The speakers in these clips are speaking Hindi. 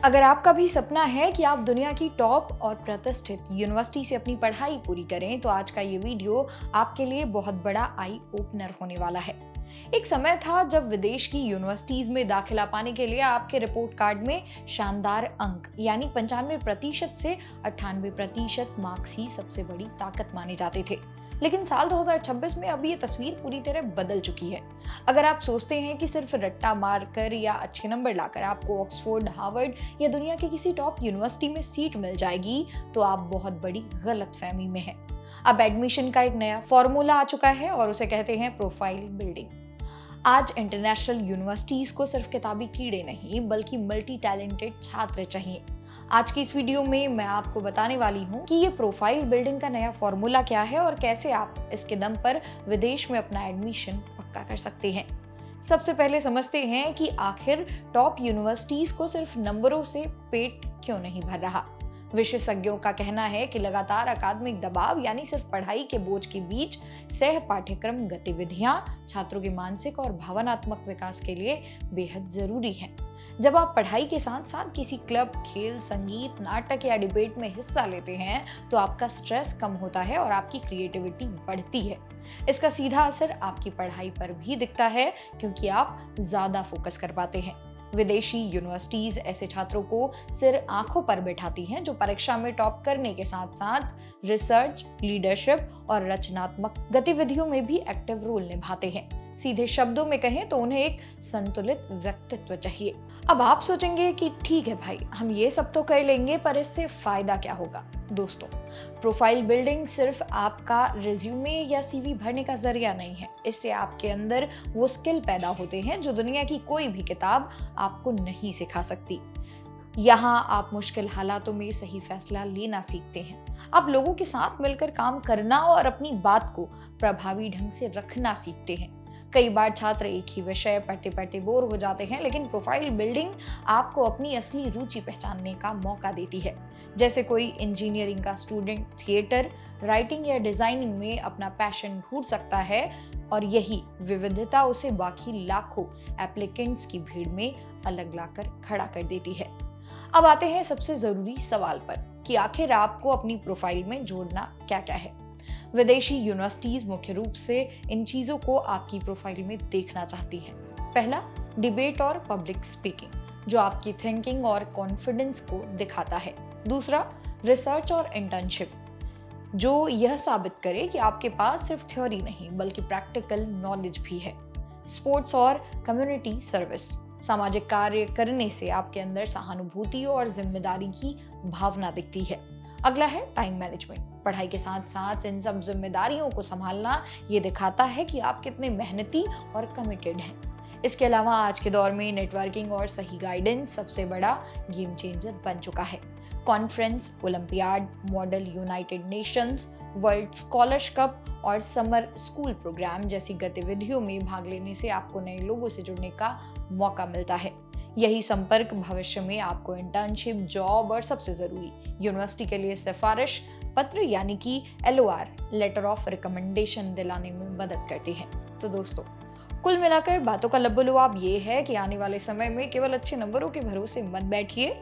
अगर आपका भी सपना है कि आप दुनिया की टॉप और प्रतिष्ठित यूनिवर्सिटी से अपनी पढ़ाई पूरी करें, तो आज का ये वीडियो आपके लिए बहुत बड़ा आई ओपनर होने वाला है। एक समय था जब विदेश की यूनिवर्सिटीज में दाखिला पाने के लिए आपके रिपोर्ट कार्ड में शानदार अंक यानी 95% से 98% मार्क्स ही सबसे बड़ी ताकत माने जाते थे। लेकिन साल 2026 में अब ये तस्वीर पूरी तरह बदल चुकी है। अगर आप सोचते हैं कि सिर्फ रट्टा मारकर या अच्छे नंबर लाकर आपको ऑक्सफोर्ड, हार्वर्ड या दुनिया के किसी टॉप यूनिवर्सिटी में सीट मिल जाएगी, तो आप बहुत बड़ी गलतफहमी में हैं। अब एडमिशन का एक नया फॉर्मूला आ चुका है और उसे कहते हैं प्रोफाइल बिल्डिंग। आज इंटरनेशनल यूनिवर्सिटीज को सिर्फ किताबी कीड़े नहीं बल्कि मल्टी टैलेंटेड छात्र चाहिए। आज की इस वीडियो में मैं आपको बताने वाली हूँ कि ये प्रोफाइल बिल्डिंग का नया फॉर्मूला क्या है और कैसे आप इसके दम पर विदेश में अपना एडमिशन पक्का कर सकते हैं। सबसे पहले समझते हैं कि आखिर टॉप यूनिवर्सिटीज को सिर्फ नंबरों से पेट क्यों नहीं भर रहा। विशेषज्ञों का कहना है कि लगातार अकादमिक दबाव यानी सिर्फ पढ़ाई के बोझ के बीच सह पाठ्यक्रम गतिविधियां छात्रों के मानसिक और भावनात्मक विकास के लिए बेहद जरूरी हैं। जब आप पढ़ाई के साथ साथ किसी क्लब, खेल, संगीत, नाटक या डिबेट में हिस्सा लेते हैं, तो आपका स्ट्रेस कम होता है और आपकी क्रिएटिविटी बढ़ती है। इसका सीधा असर आपकी पढ़ाई पर भी दिखता है क्योंकि आप ज्यादा फोकस कर पाते हैं। विदेशी यूनिवर्सिटीज ऐसे छात्रों को सिर आंखों पर बैठाती हैं जो परीक्षा में टॉप करने के साथ साथ रिसर्च, लीडरशिप और रचनात्मक गतिविधियों में भी एक्टिव रोल निभाते हैं। सीधे शब्दों में कहें तो उन्हें एक संतुलित व्यक्तित्व चाहिए। अब आप सोचेंगे कि ठीक है भाई, हम ये सब तो कर लेंगे, पर इससे फायदा क्या होगा? दोस्तों, प्रोफाइल बिल्डिंग सिर्फ आपका रिज्यूमे या सीवी भरने का जरिया नहीं है। इससे आपके अंदर वो स्किल पैदा होते हैं जो दुनिया की कोई भी किताब आपको नहीं सिखा सकती। यहाँ आप मुश्किल हालातों में सही फैसला लेना सीखते हैं। आप लोगों के साथ मिलकर काम करना और अपनी बात को प्रभावी ढंग से रखना सीखते हैं। कई बार छात्र एक ही विषय पढ़ते पढ़ते बोर हो जाते हैं, लेकिन प्रोफाइल बिल्डिंग आपको अपनी असली रुचि पहचानने का मौका देती है। जैसे कोई इंजीनियरिंग का स्टूडेंट थिएटर, राइटिंग या डिजाइनिंग में अपना पैशन ढूंढ सकता है और यही विविधता उसे बाकी लाखों एप्लीकेंट्स की भीड़ में अलग लाकर खड़ा कर देती है। अब आते हैं सबसे जरूरी सवाल पर कि आखिर आपको अपनी प्रोफाइल में जोड़ना क्या क्या है। विदेशी यूनिवर्सिटीज मुख्य रूप से इन चीजों को आपकी प्रोफाइल में देखना चाहती हैं। पहला, डिबेट और पब्लिक स्पीकिंग, जो आपकी थिंकिंग और कॉन्फिडेंस को दिखाता है। दूसरा, रिसर्च और इंटर्नशिप, जो यह साबित करे कि आपके पास सिर्फ थ्योरी नहीं बल्कि प्रैक्टिकल नॉलेज भी है। स्पोर्ट्स और कम्युनिटी सर्विस, सामाजिक कार्य करने से आपके अंदर सहानुभूति और जिम्मेदारी की भावना दिखती है। अगला है टाइम मैनेजमेंट। पढ़ाई के साथ साथ इन सब जिम्मेदारियों को संभालना ये दिखाता है कि आप कितने मेहनती और कमिटेड हैं। इसके अलावा आज के दौर में नेटवर्किंग और सही गाइडेंस सबसे बड़ा गेम चेंजर बन चुका है। Conference, olympiad, model United Nations, world scholars cup और समर स्कूल प्रोग्राम जैसी गतिविधियों में भाग लेने से आपको नए लोगों से जुड़ने का मौका मिलता है। यही संपर्क भविष्य में आपको इंटर्नशिप, जॉब और सबसे जरूरी यूनिवर्सिटी के लिए सिफारिश पत्र यानी कि LOR, लेटर ऑफ रिकमेंडेशन दिलाने में मदद करती है। तो दोस्तों, कुल मिलाकर बातों का लबोलुआब ये है कि आने वाले समय में केवल अच्छे नंबरों के भरोसे मत बैठिए।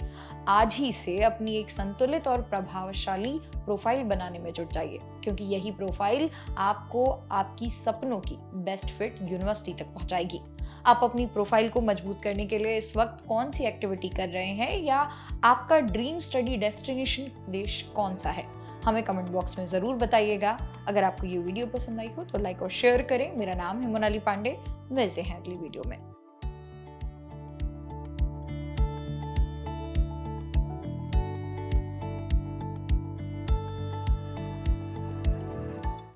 आज ही से अपनी एक संतुलित और प्रभावशाली प्रोफाइल बनाने में जुट जाइए, क्योंकि यही प्रोफाइल आपको आपकी सपनों की बेस्ट फिट यूनिवर्सिटी तक पहुंचाएगी। आप अपनी प्रोफाइल को मजबूत करने के लिए इस वक्त कौन सी एक्टिविटी कर रहे हैं या आपका ड्रीम स्टडी डेस्टिनेशन देश कौन सा है? हमें कमेंट बॉक्स में जरूर बताइएगा। अगर आपको ये वीडियो पसंद आई हो तो लाइक और शेयर करें। मेरा नाम है मोनाली पांडे। मिलते हैं अगली वीडियो में।